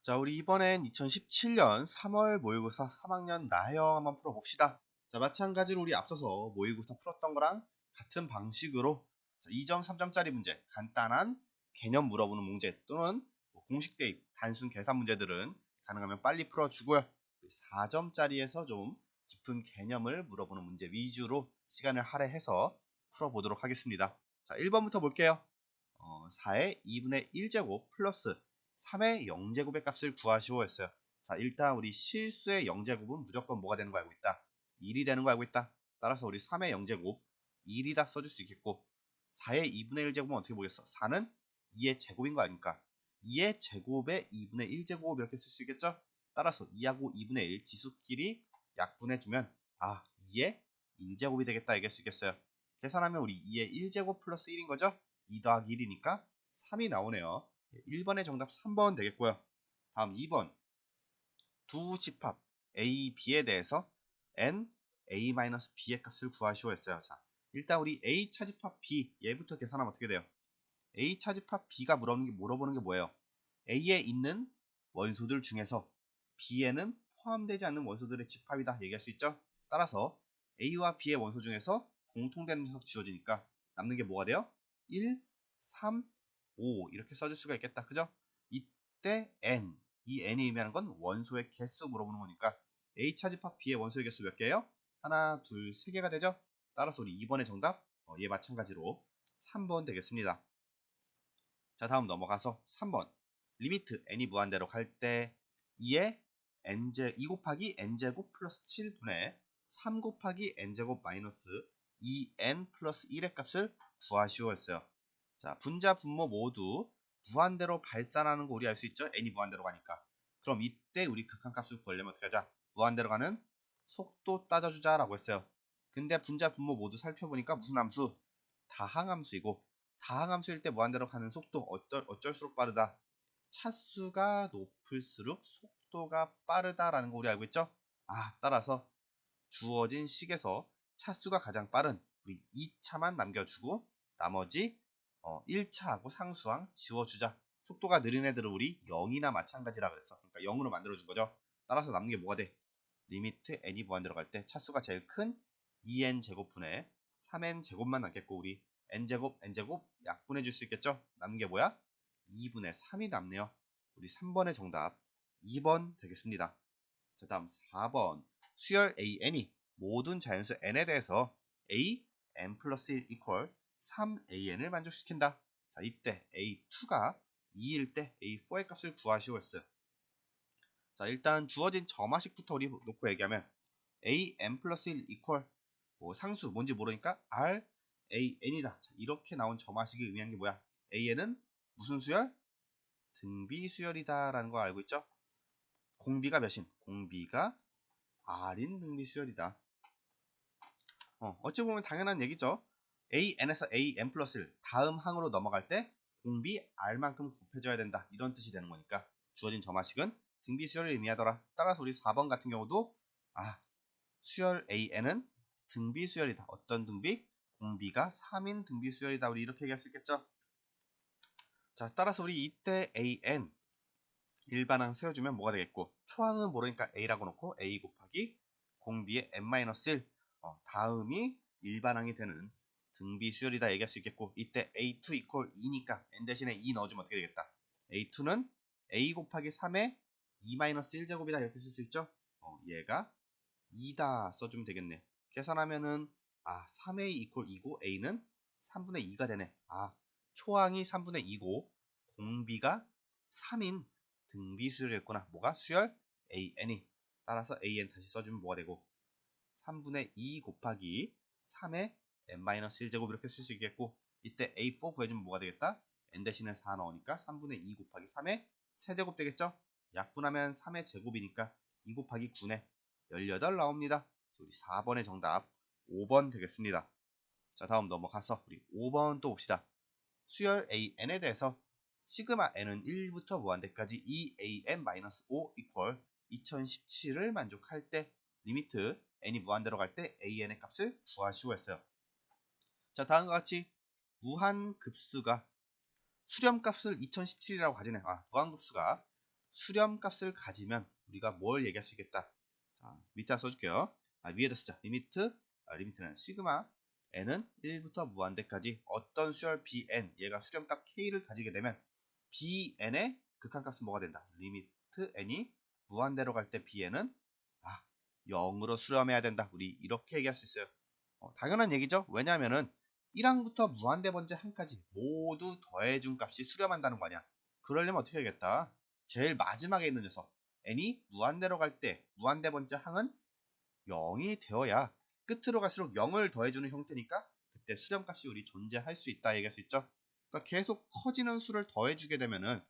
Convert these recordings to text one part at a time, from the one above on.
자, 우리 이번엔 2017년 3월 모의고사 3학년 나형 한번 풀어봅시다. 자, 마찬가지로 우리 앞서서 모의고사 풀었던 거랑 같은 방식으로 2점, 3점짜리 문제, 간단한 개념 물어보는 문제 또는 공식 대입, 단순 계산 문제들은 가능하면 빨리 풀어주고요. 4점짜리에서 좀 깊은 개념을 물어보는 문제 위주로 시간을 할애해서 풀어보도록 하겠습니다. 자, 1번부터 볼게요. 4의 2분의 1제곱 플러스 3의 0제곱의 값을 구하시오 했어요. 자, 일단 우리 실수의 0제곱은 무조건 뭐가 되는 거 알고 있다? 1이 되는 거 알고 있다. 따라서 우리 3의 0제곱 1이다 써줄 수 있겠고 4의 2분의 1제곱은 어떻게 보겠어? 4는 2의 제곱인 거 아닙니까? 2의 제곱에 2분의 1제곱 이렇게 쓸 수 있겠죠? 따라서 2하고 2분의 1 지수끼리 약분해주면 2의 1제곱이 되겠다 얘기할 수 있겠어요. 계산하면 우리 2의 1제곱 플러스 1인 거죠? 2 더하기 1이니까 3이 나오네요. 1번의 정답 3번 되겠고요. 다음 2번 두 집합 A, B에 대해서 N, A-B의 값을 구하시오 했어요. 자, 일단 우리 A 차집합 B 얘부터 계산하면 어떻게 돼요? A 차집합 B가 물어보는 게 뭐예요? A에 있는 원소들 중에서 B에는 포함되지 않는 원소들의 집합이다 얘기할 수 있죠? 따라서 A와 B의 원소 중에서 공통되는 녀석 지워지니까 남는 게 뭐가 돼요? 1, 3, 5 이렇게 써줄 수가 있겠다. 그죠? 이때 N, 이 N이 의미하는 건 원소의 개수 물어보는 거니까 A 차집합 B의 원소의 개수 몇 개예요? 하나, 둘, 세 개가 되죠? 따라서 우리 2번의 정답 얘 마찬가지로 3번 되겠습니다. 자, 다음 넘어가서 3번 리미트 n이 무한대로 갈 때 2의 2 곱하기 n제곱 플러스 7분의 3 곱하기 n제곱 마이너스 2n 플러스 1의 값을 구하시오 했어요. 자, 분자 분모 모두 무한대로 발산하는 거 우리 알 수 있죠? n이 무한대로 가니까. 그럼 이때 우리 극한값을 구하려면 어떻게 하자? 무한대로 가는 속도 따져주자 라고 했어요. 근데 분자 분모 모두 살펴보니까 무슨 함수? 다항함수이고 다항함수일 때 무한대로 가는 속도 어쩔수록 빠르다. 차수가 높을수록 속도가 빠르다라는 거 우리 알고 있죠? 따라서 주어진 식에서 차수가 가장 빠른 우리 2차만 남겨주고 나머지 1차하고 상수항 지워주자. 속도가 느린 애들은 우리 0이나 마찬가지라 그랬어. 그러니까 0으로 만들어준 거죠. 따라서 남는 게 뭐가 돼? 리미트 n이 무한대로 갈 때 차수가 제일 큰 2n 제곱분의 3n 제곱만 남겠고 우리 n제곱 n제곱 약분해 줄 수 있겠죠? 남는 게 뭐야? 2분의 3이 남네요. 우리 3번의 정답 2번 되겠습니다. 자, 다음 4번 수열 AN이 모든 자연수 N에 대해서 A, N 플러스 1 이퀄 3AN을 만족시킨다. 자, 이때 A2가 2일 때 A4의 값을 구하시오 했어요. 자, 일단 주어진 점화식부터 우리 놓고 얘기하면 A, N 플러스 1 이퀄 상수 뭔지 모르니까 R, A, N이다. 자, 이렇게 나온 점화식이 의미하는 게 뭐야? AN은 무슨 수열? 등비 수열이다 라는 거 알고 있죠? 공비가 몇인? 공비가 R인 등비 수열이다. 어찌 보면 당연한 얘기죠. AN에서 AN 플러스 1 다음 항으로 넘어갈 때 공비 R만큼 곱해줘야 된다. 이런 뜻이 되는 거니까 주어진 점화식은 등비 수열을 의미하더라. 따라서 우리 4번 같은 경우도 수열 AN은 등비 수열이다. 어떤 등비? 공비가 3인 등비 수열이다. 우리 이렇게 얘기할 수 있겠죠? 자, 따라서 우리 이때 AN 일반항 세워주면 뭐가 되겠고 초항은 모르니까 A라고 놓고 A 곱하기 공비의 N-1 다음이 일반항이 되는 등비 수열이다 얘기할 수 있겠고 이때 A2 이퀄 2니까 N 대신에 2 넣어주면 어떻게 되겠다? A2는 A 곱하기 3의 2-1제곱이다 이렇게 쓸 수 있죠? 얘가 2다 써주면 되겠네. 계산하면은 3A 이퀄 2고 A는 3분의 2가 되네. 초항이 3분의 2고 공비가 3인 등비 수열이었구나. 뭐가? 수열 AN이. 따라서 AN 다시 써주면 뭐가 되고 3분의 2 곱하기 3의 n-1제곱 이렇게 쓸 수 있겠고 이때 A4 구해주면 뭐가 되겠다? n 대신에 4 넣으니까 3분의 2 곱하기 3의 세제곱 되겠죠? 약분하면 3의 제곱이니까 2 곱하기 9네 18 나옵니다. 우리 4번의 정답 5번 되겠습니다. 자, 다음 넘어가서 우리 5번 또 봅시다. 수열 AN에 대해서 시그마 n은 1부터 무한대까지 2an-5 이퀄 2017을 만족할 때 리미트 n이 무한대로 갈 때 an의 값을 구하시오 했어요. 자, 다음과 같이 무한급수가 수렴값을 2017이라고 가지네. 무한급수가 수렴값을 가지면 우리가 뭘 얘기할 수 있겠다. 자, 밑에 써줄게요. 위에다 쓰자. 리미트는 시그마 n은 1부터 무한대까지 어떤 수열 bn 얘가 수렴값 k를 가지게 되면 bn의 극한값은 뭐가 된다. 리미트 n이 무한대로 갈 때 bn은 0으로 수렴해야 된다. 우리 이렇게 얘기할 수 있어요. 당연한 얘기죠. 왜냐하면은 1항부터 무한대 번째 항까지 모두 더해준 값이 수렴한다는 거 아니야. 그러려면 어떻게 해야겠다. 제일 마지막에 있는 녀석 n이 무한대로 갈 때 무한대 번째 항은 0이 되어야 끝으로 갈수록 0을 더해주는 형태니까 그때 수렴값이 우리 존재할 수 있다 얘기할 수 있죠. 그러니까 계속 커지는 수를 더해주게 되면은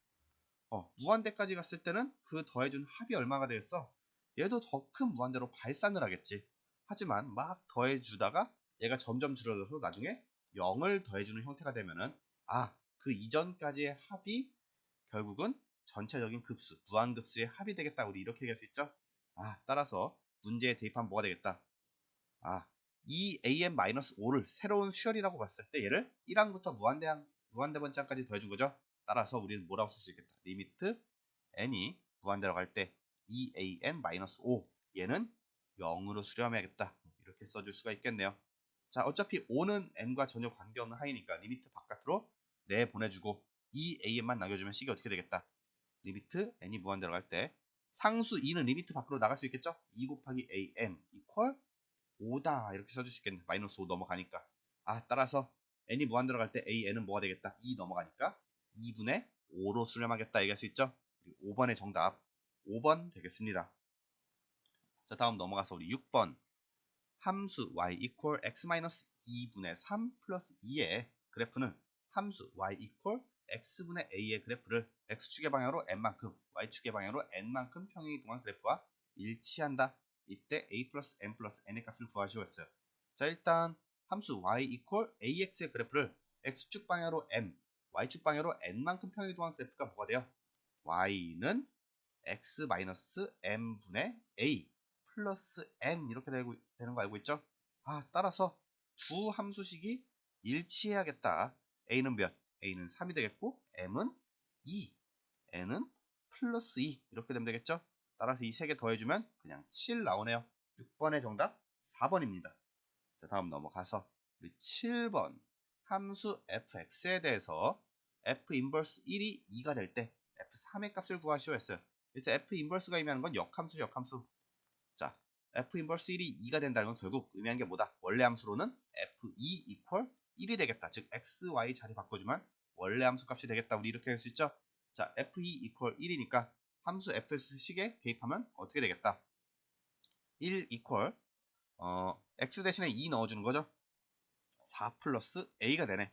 무한대까지 갔을 때는 그 더해준 합이 얼마가 되겠어? 얘도 더 큰 무한대로 발산을 하겠지. 하지만 막 더해주다가 얘가 점점 줄어들어서 나중에 0을 더해주는 형태가 되면은 그 이전까지의 합이 결국은 전체적인 급수, 무한급수의 합이 되겠다. 우리 이렇게 얘기할 수 있죠. 따라서 문제에 대입하면 뭐가 되겠다. 이 an-5를 새로운 수열이라고 봤을 때 얘를 1항부터 무한대 번째항까지 더해준 거죠. 따라서 우리는 뭐라고 쓸 수 있겠다. 리미트 n이 무한대로 갈 때 2an-5 얘는 0으로 수렴해야겠다. 이렇게 써줄 수가 있겠네요. 자, 어차피 5는 n과 전혀 관계없는 항이니까 리미트 바깥으로 내보내주고 2an만 남겨주면 식이 어떻게 되겠다. 리미트 n이 무한대로 갈 때 상수 2는 리미트 밖으로 나갈 수 있겠죠? 2 곱하기 an 이퀄 5다 이렇게 써줄 수 있겠네. 마이너스 5 넘어가니까. 따라서 n이 무한대로 갈 때 an은 뭐가 되겠다. 2 넘어가니까 2분의 5로 수렴하겠다 얘기할 수 있죠. 5번의 정답 5번 되겠습니다. 자, 다음 넘어가서 우리 6번 함수 y equal x-2분의 3 플러스 2의 그래프는 함수 y equal x분의 a의 그래프를 x축의 방향으로 n만큼 y축의 방향으로 n만큼 평행이동한 그래프와 일치한다. 이때 a 플러스 n 플러스 n의 값을 구하시오 했어요. 자, 일단 함수 y equal ax의 그래프를 x축 방향으로 m, y축 방향으로 n만큼 평행이동한 그래프가 뭐가 돼요? y는 x-m분의 a 플러스 n 이렇게 되는 거 알고 있죠? 따라서 두 함수식이 일치해야겠다. a는 몇? a는 3이 되겠고 m은 2, n은 플러스 2 이렇게 되면 되겠죠? 따라서 이 세 개 더해주면 그냥 7 나오네요. 6번의 정답 4번입니다. 자, 다음 넘어가서 우리 7번 함수 fx에 대해서 f 인버스 1이 2가 될 때 f3의 값을 구하시오 했어요. 일단 f 인버스가 의미하는 건 역함수. 자, f 인버스 1이 2가 된다는 건 결국 의미하는 게 뭐다? 원래 함수로는 f2 이퀄 1이 되겠다. 즉 x, y 자리 바꿔주면 원래 함수 값이 되겠다. 우리 이렇게 할 수 있죠? 자, f2 이퀄 1이니까 함수 fs식에 대입하면 어떻게 되겠다? 1 이퀄 x 대신에 2 넣어주는 거죠? 4 플러스 a가 되네.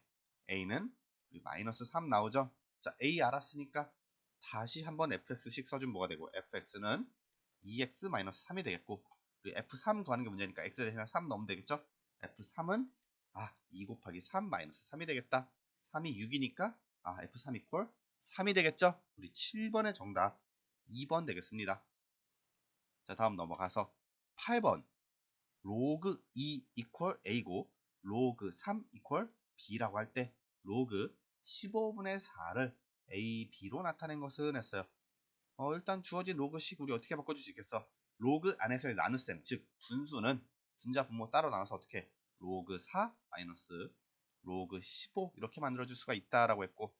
a는 마이너스 3 나오죠? 자, a 알았으니까 다시 한번 fx식 써주면 뭐가 되고 fx는 2x-3이 되겠고 그리고 f3 구하는 게 문제니까 x 대신에 3 넣으면 되겠죠? f3은 2 곱하기 3 마이너스 3이 되겠다. 3이 6이니까 f3 이퀄 3이 되겠죠? 우리 7번의 정답 2번 되겠습니다. 자, 다음 넘어가서 8번 로그 2 이퀄 a고 로그 3 이퀄 b라고 할 때 로그 15분의 4를 a, b로 나타낸 것은 했어요. 일단 주어진 로그식 우리 어떻게 바꿔줄 수 있겠어? 로그 안에서의 나눗셈, 즉 분수는 분자 분모 따로 나눠서 어떻게 로그 4 마이너스 로그 15 이렇게 만들어줄 수가 있다라고 했고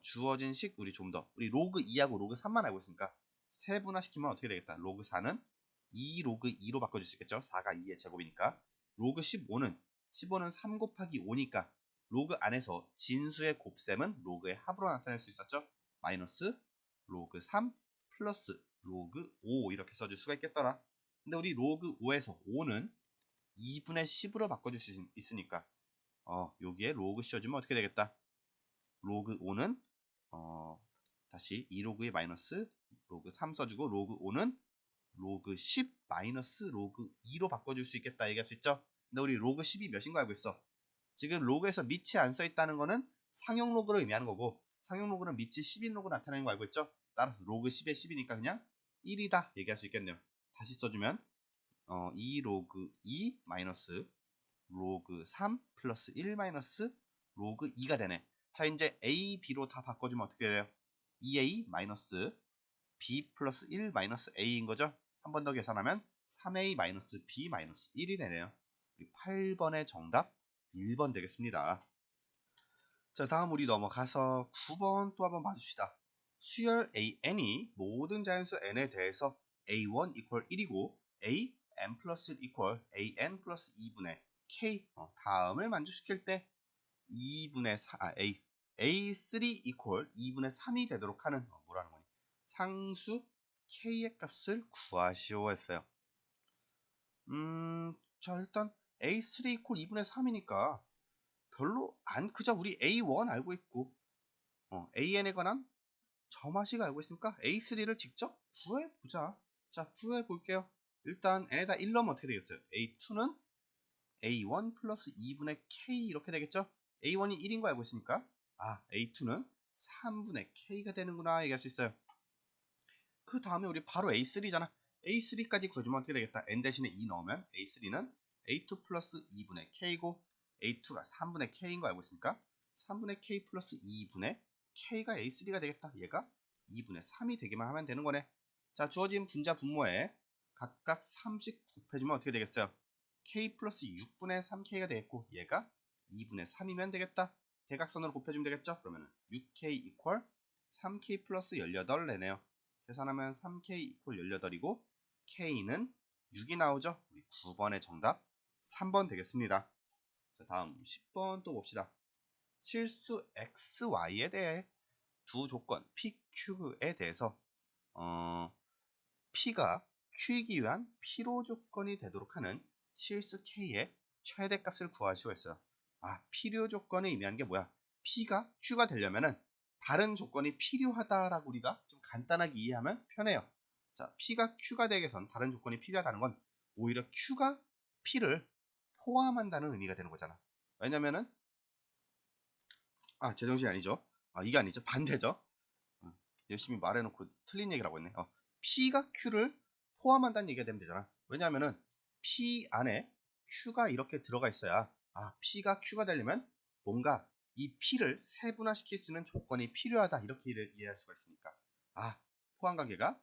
주어진 식 우리 좀 더 우리 로그 2하고 로그 3만 알고 있으니까 세분화시키면 어떻게 되겠다? 로그 4는 2 로그 2로 바꿔줄 수 있겠죠? 4가 2의 제곱이니까 로그 15는 3 곱하기 5니까 로그 안에서 진수의 곱셈은 로그의 합으로 나타낼 수 있었죠? 마이너스 로그 3 플러스 로그 5 이렇게 써줄 수가 있겠더라. 근데 우리 로그 5에서 5는 2분의 10으로 바꿔줄 수 있으니까 여기에 로그 씌워주면 어떻게 되겠다? 로그 5는 다시 2로그 2 마이너스 로그 3 써주고 로그 5는 로그 10 마이너스 로그 2로 바꿔줄 수 있겠다 얘기할 수 있죠? 근데 우리 로그 10이 몇인 거 알고 있어? 지금 로그에서 밑이 안 써있다는 거는 상용 로그를 의미하는 거고 상용 로그는 밑이 10인 로그 나타내는 거 알고 있죠? 따라서 로그 10에 10이니까 그냥 1이다 얘기할 수 있겠네요. 다시 써주면 2 로그 2 마이너스 로그 3 플러스 1 마이너스 로그 2가 되네. 자, 이제 a, b로 다 바꿔주면 어떻게 돼요? 2a 마이너스 b 플러스 1 마이너스 a인 거죠. 한 번 더 계산하면 3a 마이너스 b 마이너스 1이 되네요. 8번의 정답 1번 되겠습니다. 자, 다음 우리 넘어가서 9번 또 한번 봐줍시다. 수열 an이 모든 자연수 n에 대해서 a1 equal 1이고 a n 플러스 1 equal an 플러스 2분의 k 다음을 만족시킬 때 2분의 4, a3 equal 2분의 3이 되도록 하는 뭐라는 거니? 상수 k의 값을 구하시오 했어요. 자, 일단 a3 equal 2분의 3이니까 별로 안 크죠. 우리 a1 알고 있고 an에 관한 점화식 알고 있으니까 a3를 직접 구해보자. 자, 구해볼게요. 일단 n에다 1 넣으면 어떻게 되겠어요? a2는 a1 플러스 2분의 k 이렇게 되겠죠? a1이 1인 거 알고 있으니까 a2는 3분의 k가 되는구나 얘기할 수 있어요. 그 다음에 우리 바로 a3잖아. a3까지 구해주면 어떻게 되겠다? n 대신에 2 넣으면 a3는 a2 플러스 2분의 k고 a2가 3분의 k인 거 알고 있으니까 3분의 k 플러스 2분의 k가 a3가 되겠다. 얘가 2분의 3이 되기만 하면 되는 거네. 자, 주어진 분자 분모에 각각 3씩 곱해주면 어떻게 되겠어요? k 플러스 6분의 3k가 되겠고 얘가 2분의 3이면 되겠다. 대각선으로 곱해주면 되겠죠? 그러면 6k 이퀄 3k 플러스 18 내네요. 계산하면 3k 이퀄 18이고 k는 6이 나오죠? 우리 9번의 정답 3번 되겠습니다. 자, 다음 10번 또 봅시다. 실수 xy에 대해 두 조건 pq에 대해서 p가 q이기 위한 필요 조건이 되도록 하는 실수 k의 최대값을 구하시오 했어요. 필요 조건을 의미하는 게 뭐야? p가 q가 되려면은 다른 조건이 필요하다라고 우리가 좀 간단하게 이해하면 편해요. 자, p가 q가 되기 위해선 다른 조건이 필요하다는 건 오히려 q가 p를 포함한다는 의미가 되는 거잖아. 왜냐면은 제정신이 아니죠. 이게 아니죠. 반대죠. 열심히 말해놓고 틀린 얘기라고 했네. P가 Q를 포함한다는 얘기가 되면 되잖아. 왜냐하면은 P 안에 Q가 이렇게 들어가 있어야 P가 Q가 되려면 뭔가 이 P를 세분화시킬 수 있는 조건이 필요하다 이렇게 이해할 수가 있으니까 포함 관계가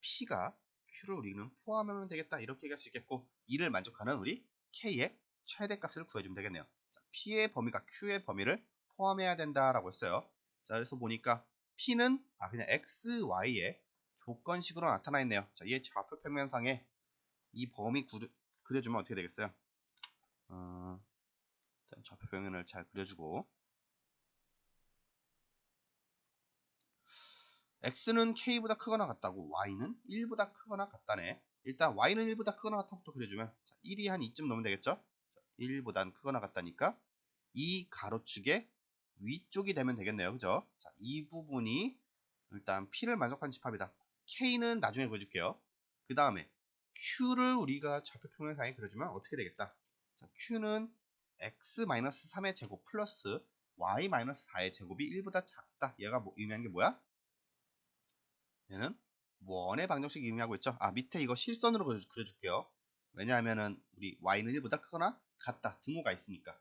P가 Q를 우리는 포함하면 되겠다 이렇게 얘기할 수 있겠고 이를 만족하는 우리 K의 최대값을 구해주면 되겠네요. 자, P의 범위가 Q의 범위를 포함해야 된다라고 했어요. 자, 그래서 보니까 P는 그냥 X, Y의 조건식으로 나타나 있네요. 자, 이 좌표 평면상에 이 범위 그려주면 어떻게 되겠어요? 일단 좌표 평면을 잘 그려주고 X는 K보다 크거나 같다고 Y는 1보다 크거나 같다네. 일단 Y는 1보다 크거나 같다부터 그려주면 1이 한 2쯤 넣으면 되겠죠? 1보단 크거나 같다니까 이 가로축의 위쪽이 되면 되겠네요. 그죠? 자, 이 부분이 일단 P를 만족하는 집합이다. K는 나중에 보여줄게요. 그 다음에 Q를 우리가 좌표 평면상에 그려주면 어떻게 되겠다? 자, Q는 X-3의 제곱 플러스 Y-4의 제곱이 1보다 작다. 얘가 의미하는 게 뭐야? 얘는 원의 방정식 의미하고 있죠. 밑에 이거 실선으로 그려줄게요. 왜냐하면은 우리 Y는 1보다 크거나 같다. 등호가 있으니까.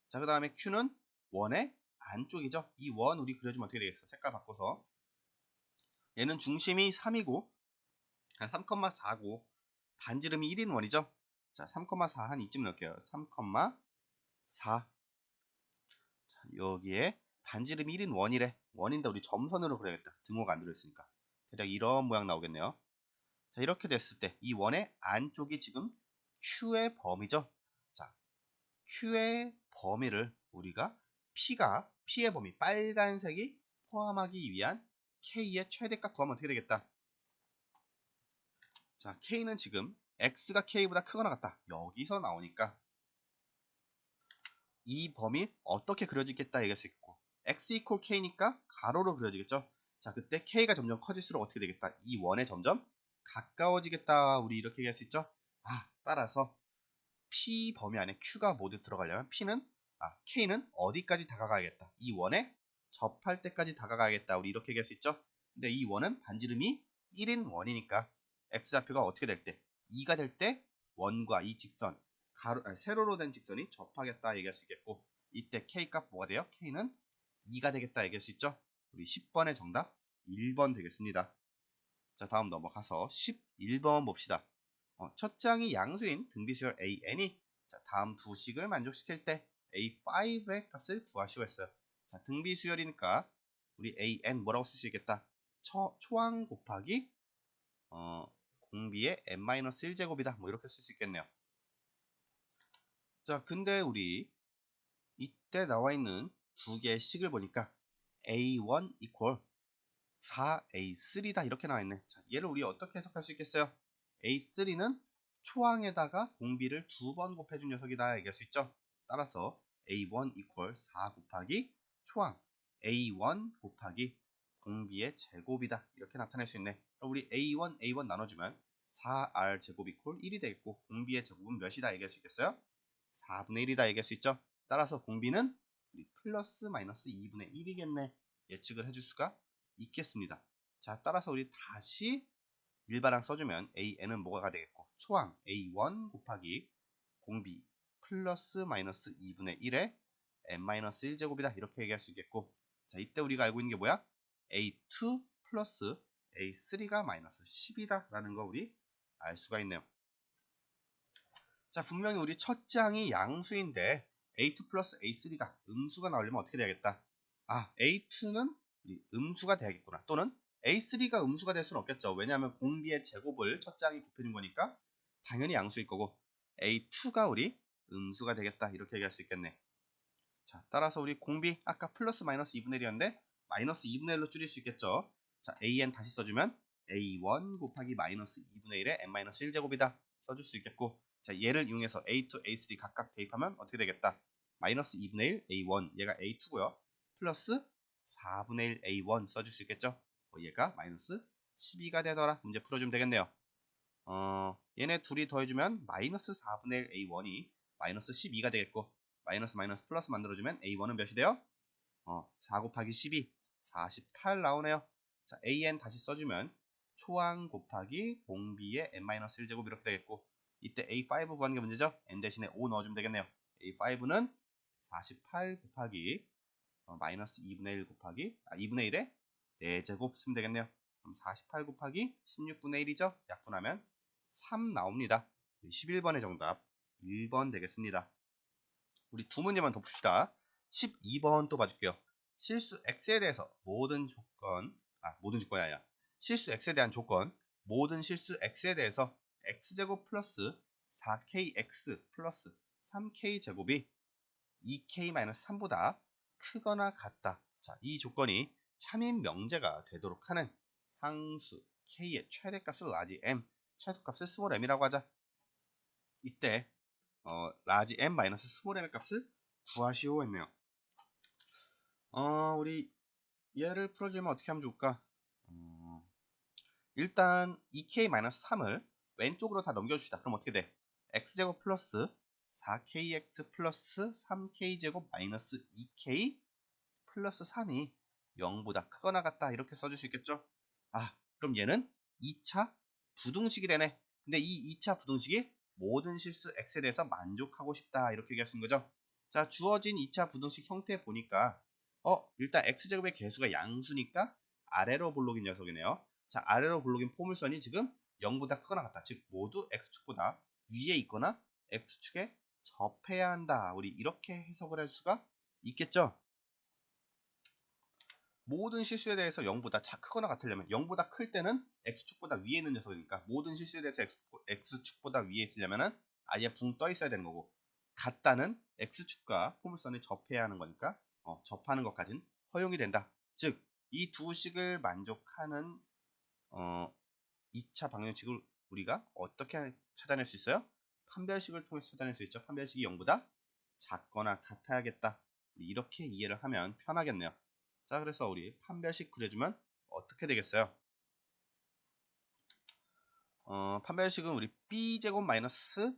자, 그 다음에 Q는 원의 안쪽이죠. 이 원 우리 그려주면 어떻게 되겠어? 색깔 바꿔서. 얘는 중심이 3이고 3,4고 반지름이 1인 원이죠. 자, 3,4 한 이쯤 넣을게요. 3,4 여기에 반지름이 1인 원이래. 원인데 우리 점선으로 그려야겠다. 등호가 안 들어있으니까. 대략 이런 모양 나오겠네요. 자, 이렇게 됐을 때 이 원의 안쪽이 지금 Q의 범위죠. 자, Q의 범위를 우리가 P의 범위 빨간색이 포함하기 위한 K의 최대값 구하면 어떻게 되겠다? 자, K는 지금 X가 K보다 크거나 같다. 여기서 나오니까 이 범위 어떻게 그려지겠다 얘기할 수 있고 X equal K니까 가로로 그려지겠죠. 자, 그때 K가 점점 커질수록 어떻게 되겠다? 이 원에 점점 가까워지겠다. 우리 이렇게 얘기할 수 있죠. 따라서 P 범위 안에 Q가 모두 들어가려면 K는 어디까지 다가가야겠다. 이 원에 접할 때까지 다가가야겠다. 우리 이렇게 얘기할 수 있죠. 근데 이 원은 반지름이 1인 원이니까 X좌표가 어떻게 될 때? 2가 될 때 원과 이 직선 세로로 된 직선이 접하겠다 얘기할 수 있겠고 이때 K 값 뭐가 돼요? K는 2가 되겠다 얘기할 수 있죠. 우리 10번의 정답 1번 되겠습니다. 자, 다음 넘어가서 11번 봅시다. 첫 장이 양수인 등비수열 AN이 자, 다음 두 식을 만족시킬 때 A5의 값을 구하시오 했어요. 자, 등비수열이니까 우리 AN 뭐라고 쓸 수 있겠다? 초항 곱하기 공비의 n-1제곱이다. 뭐 이렇게 쓸 수 있겠네요. 자, 근데 우리 이때 나와 있는 두 개의 식을 보니까 A1 equal 4A3다 이렇게 나와 있네. 자, 얘를 우리 어떻게 해석할 수 있겠어요? A3는 초항에다가 공비를 두 번 곱해준 녀석이다 얘기할 수 있죠. 따라서 A1 equal 4 곱하기 초항 A1 곱하기 공비의 제곱이다 이렇게 나타낼 수 있네. 그럼 우리 A1 나눠주면 4R 제곱 equal 1이 되겠고 공비의 제곱은 몇이다 얘기할 수 있겠어요? 4분의 1이다 얘기할 수 있죠. 따라서 공비는 우리 플러스 마이너스 2분의 1이겠네 예측을 해줄 수가 있겠습니다. 자, 따라서 우리 다시 일반항 써주면 AN은 뭐가 되겠고 초항 A1 곱하기 공비 플러스 마이너스 2분의 1에 n-1제곱이다 이렇게 얘기할 수 있겠고 자, 이때 우리가 알고 있는 게 뭐야? A2 플러스 A3가 마이너스 10이다 라는 거 우리 알 수가 있네요. 자, 분명히 우리 첫 장이 양수인데 A2 플러스 A3가 음수가 나오려면 어떻게 돼야겠다? 아, A2는 우리 음수가 돼야겠구나. 또는 A3가 음수가 될 수는 없겠죠. 왜냐하면 공비의 제곱을 첫 장이 곱해준 거니까 당연히 양수일 거고 A2가 우리 음수가 되겠다. 이렇게 얘기할 수 있겠네. 자, 따라서 우리 공비 아까 플러스 마이너스 2분의 1이었는데 마이너스 2분의 1로 줄일 수 있겠죠. 자, AN 다시 써주면 A1 곱하기 마이너스 2분의 1에 n-1제곱이다. 써줄 수 있겠고 자, 얘를 이용해서 A2, A3 각각 대입하면 어떻게 되겠다? 마이너스 2분의 1 A1 얘가 A2고요. 플러스 4분의 1 A1 써줄 수 있겠죠? 얘가 마이너스 12가 되더라. 문제 풀어주면 되겠네요. 얘네 둘이 더해주면 마이너스 4분의 1 A1이 마이너스 12가 되겠고 마이너스 마이너스 플러스 만들어주면 A1은 몇이 돼요? 4 곱하기 12 48 나오네요. 자, AN 다시 써주면 초항 곱하기 공비의 n-1제곱 이렇게 되겠고 이때 A5 구하는 게 문제죠? n 대신에 5 넣어주면 되겠네요. A5는 48 곱하기 마이너스 2분의 1 곱하기 2분의 1에 4제곱 쓰면 되겠네요. 그럼 48 곱하기 16분의 1이죠? 약분하면 3 나옵니다. 11번의 정답 1번 되겠습니다. 우리 두 문제만 더 풉시다. 12번 또 봐줄게요. 실수 x에 대해서 모든 조건이 아니라 실수 x에 대한 조건 모든 실수 x에 대해서 x제곱 플러스 4kx 플러스 3k제곱이 2k-3보다 크거나 같다. 자, 이 조건이 참인 명제가 되도록 하는 상수 k의 최대값을 라지 m, 최소값을 스몰 m이라고 하자. 이때 라지 m 마이너스 스몰 m의 값을 구하시오 했네요. 우리 얘를 풀어주면 어떻게 하면 좋을까? 일단 2k-3을 왼쪽으로 다 넘겨줍시다. 그럼 어떻게 돼? x제곱 플러스 4kx 플러스 3k제곱 마이너스 2k 플러스 3이 0보다 크거나 같다 이렇게 써줄 수 있겠죠? 그럼 얘는 2차 부등식이 되네. 근데 이 2차 부등식이 모든 실수 x에 대해서 만족하고 싶다 이렇게 얘기할 수 있는 거죠. 자, 주어진 2차 부등식 형태 보니까 일단 x제곱의 개수가 양수니까 아래로 볼록인 녀석이네요. 자, 아래로 볼록인 포물선이 지금 0보다 크거나 같다. 즉 모두 x축보다 위에 있거나 x축에 접해야 한다. 우리 이렇게 해석을 할 수가 있겠죠. 모든 실수에 대해서 0보다 크거나 같으려면 0보다 클 때는 x축보다 위에 있는 녀석이니까 모든 실수에 대해서 x축보다 위에 있으려면 아예 붕 떠 있어야 되는 거고 같다는 x축과 포물선에 접해야 하는 거니까 접하는 것까지는 허용이 된다. 즉 이 두 식을 만족하는 2차 방정식을 우리가 어떻게 찾아낼 수 있어요? 판별식을 통해서 찾아낼 수 있죠. 판별식이 0보다 작거나 같아야겠다. 이렇게 이해를 하면 편하겠네요. 자, 그래서 우리 판별식 그려주면 어떻게 되겠어요? 판별식은 우리 b제곱 마이너스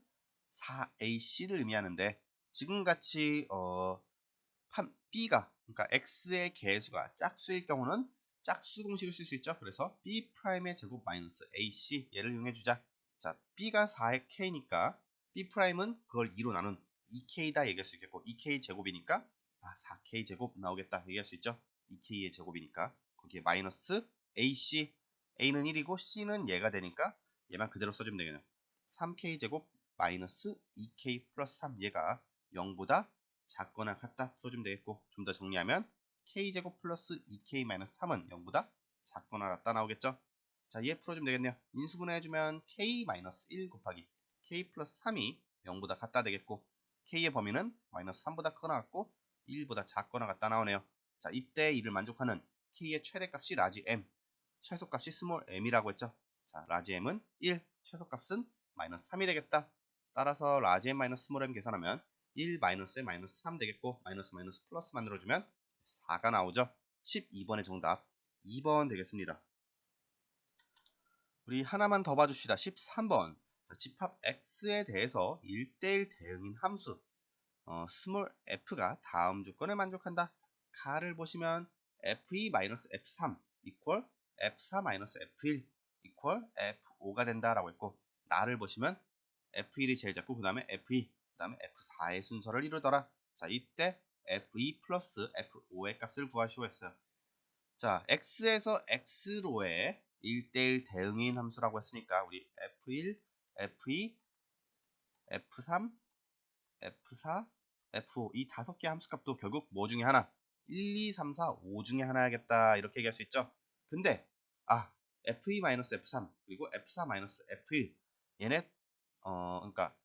4ac를 의미하는데 지금같이 b가 그러니까 x의 개수가 짝수일 경우는 짝수 공식을 쓸 수 있죠. 그래서 b'의 제곱 마이너스 ac 얘를 이용해 주자. 자, b가 4의 k니까 b'은 그걸 2로 나눈 2k다 얘기할 수 있겠고 2k 제곱이니까 4k 제곱 나오겠다 얘기할 수 있죠. 2k의 제곱이니까 거기에 마이너스 ac A는 1이고 C는 얘가 되니까 얘만 그대로 써주면 되겠네요. 3K제곱 마이너스 2K 플러스 3 얘가 0보다 작거나 같다 풀어주면 되겠고, 좀 더 정리하면 K제곱 플러스 2K 마이너스 3은 0보다 작거나 같다 나오겠죠. 자, 얘 풀어주면 되겠네요. 인수분해해주면 K 마이너스 1 곱하기 K 플러스 3이 0보다 같다 되겠고, K의 범위는 마이너스 3보다 크거나 같고 1보다 작거나 같다 나오네요. 자, 이때 이를 만족하는 K의 최대값이 라지 M, 최소값이 스몰 m이라고 했죠. 자, 라지 m은 1, 최소값은 마이너스 3이 되겠다. 따라서 라지 m 마이너스 스몰 m 계산하면 1 마이너스 마이너스 3 되겠고, 마이너스 마이너스 플러스 만들어주면 4가 나오죠. 12번의 정답 2번 되겠습니다. 우리 하나만 더 봐줍시다. 13번. 자, 집합 x에 대해서 1대1 대응인 함수 스몰 f가 다음 조건을 만족한다. 가를 보시면 f2-f3 equal f4-f1 equal f5가 된다라고 했고, 나를 보시면 f1이 제일 작고 그 다음에 f2, 그 다음에 f4의 순서를 이루더라. 자, 이때 f2 플러스 f5의 값을 구하시오 했어요. 자, x에서 x로의 1대1 대응인 함수라고 했으니까 우리 f1, f2, f3, f4, f5 이 5개 함수값도 결국 뭐 중에 하나, 1, 2, 3, 4, 5 중에 하나야겠다 이렇게 얘기할 수 있죠. 근데 f2-f3 그리고 f4-f1 얘네 그러니까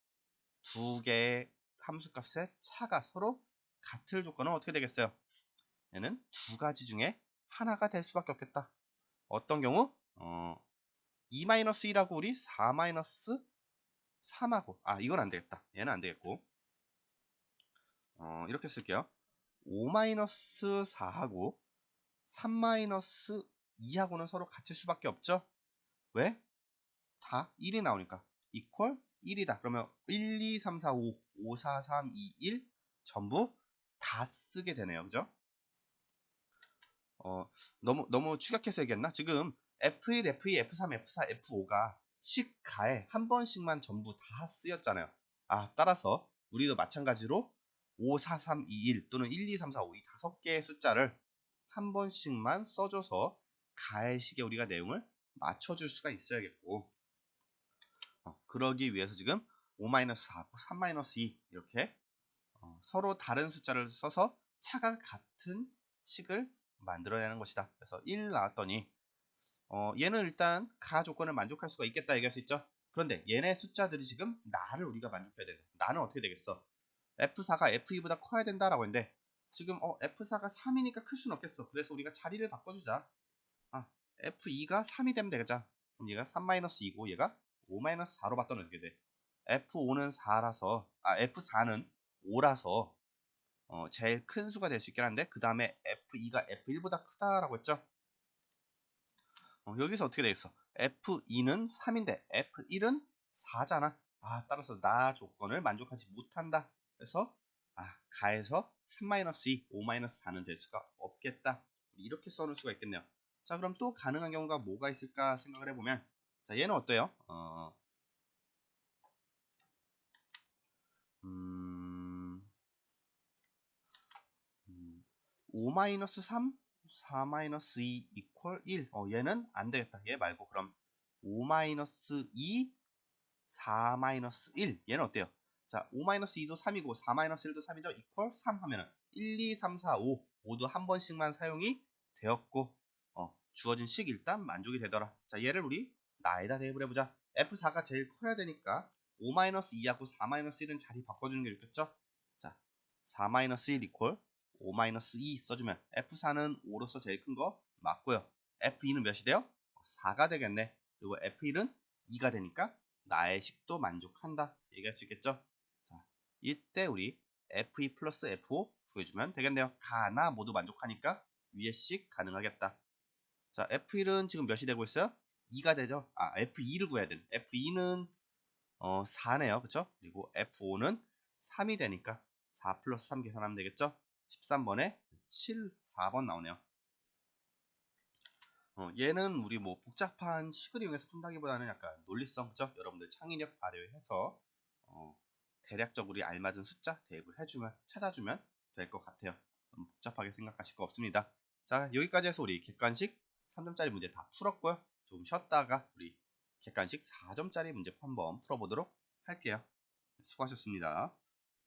두 개의 함수값의 차가 서로 같을 조건은 어떻게 되겠어요? 얘는 두 가지 중에 하나가 될 수밖에 없겠다. 어떤 경우? 2-1하고 우리 4-3하고 이건 안 되겠다. 얘는 안 되겠고 이렇게 쓸게요. 5-4하고 3-2하고는 서로 같을 수밖에 없죠. 왜? 다 1이 나오니까 equal 1이다. 그러면 1, 2, 3, 4, 5, 5, 4, 3, 2, 1 전부 다 쓰게 되네요. 그죠? 너무 축약해서 얘기했나? 지금 F1, F2, F3, F4, F5가 식가에 한 번씩만 전부 다 쓰였잖아요. 따라서 우리도 마찬가지로 5, 4, 3, 2, 1 또는 1, 2, 3, 4, 5 이 5개의 숫자를 한 번씩만 써줘서 가의 식에 우리가 내용을 맞춰줄 수가 있어야겠고, 그러기 위해서 지금 5-4하고 3-2 이렇게 서로 다른 숫자를 써서 차가 같은 식을 만들어내는 것이다. 그래서 1 나왔더니 얘는 일단 가 조건을 만족할 수가 있겠다 얘기할 수 있죠. 그런데 얘네 숫자들이 지금 나를 우리가 만족해야 된다. 나는 어떻게 되겠어? F4가 F2보다 커야 된다라고 했는데 지금 F4가 3이니까 클 수는 없겠어. 그래서 우리가 자리를 바꿔주자. F2가 3이 되면 되겠죠. 그럼 얘가 3-2고 얘가 5-4로 봤더니 어떻게 돼? F5는 4라서 F4는 5라서 제일 큰 수가 될 수 있긴 한데, 그 다음에 F2가 F1보다 크다라고 했죠. 여기서 어떻게 되겠어? F2는 3인데 F1은 4잖아. 따라서 나 조건을 만족하지 못한다. 그래서 가에서 3-2, 5-4는 될 수가 없겠다. 이렇게 써놓을 수가 있겠네요. 자, 그럼 또 가능한 경우가 뭐가 있을까 생각을 해보면, 자, 얘는 어때요? 5-3, 4-2 equal 1. 얘는 안 되겠다. 얘 말고 그럼 5-2, 4-1. 얘는 어때요? 자, 5-2도 3이고 4-1도 3이죠. equal 3 하면은 1, 2, 3, 4, 5 모두 한 번씩만 사용이 되었고, 주어진 식 일단 만족이 되더라. 자, 얘를 우리 나에다 대입을 해보자. F4가 제일 커야 되니까 5-2하고 4-1은 자리 바꿔주는 게 좋겠죠? 자, 4-1 equal 5-2 써주면 F4는 5로서 제일 큰 거 맞고요. F2는 몇이 돼요? 4가 되겠네. 그리고 F1은 2가 되니까 나의 식도 만족한다 얘기할 수 있겠죠. 자, 이때 우리 F2 플러스 F5 구해주면 되겠네요. 가나 모두 만족하니까 위의 식 가능하겠다. 자, F1은 지금 몇이 되고 있어요? 2가 되죠. F2를 구해야 되는. F2는 4네요. 그쵸? 그리고 F5는 3이 되니까 4 플러스 3 계산하면 되겠죠? 13번에 7, 4번 나오네요. 얘는 우리 뭐 복잡한 식을 이용해서 푼다기보다는 약간 논리성, 그죠? 여러분들 창의력 발휘해서 대략적으로 우리 알맞은 숫자 대입을 해주면, 찾아주면 될 것 같아요. 너무 복잡하게 생각하실 거 없습니다. 자, 여기까지 해서 우리 객관식 3점짜리 문제 다 풀었고요. 좀 쉬었다가 우리 객관식 4점짜리 문제 한번 풀어보도록 할게요. 수고하셨습니다.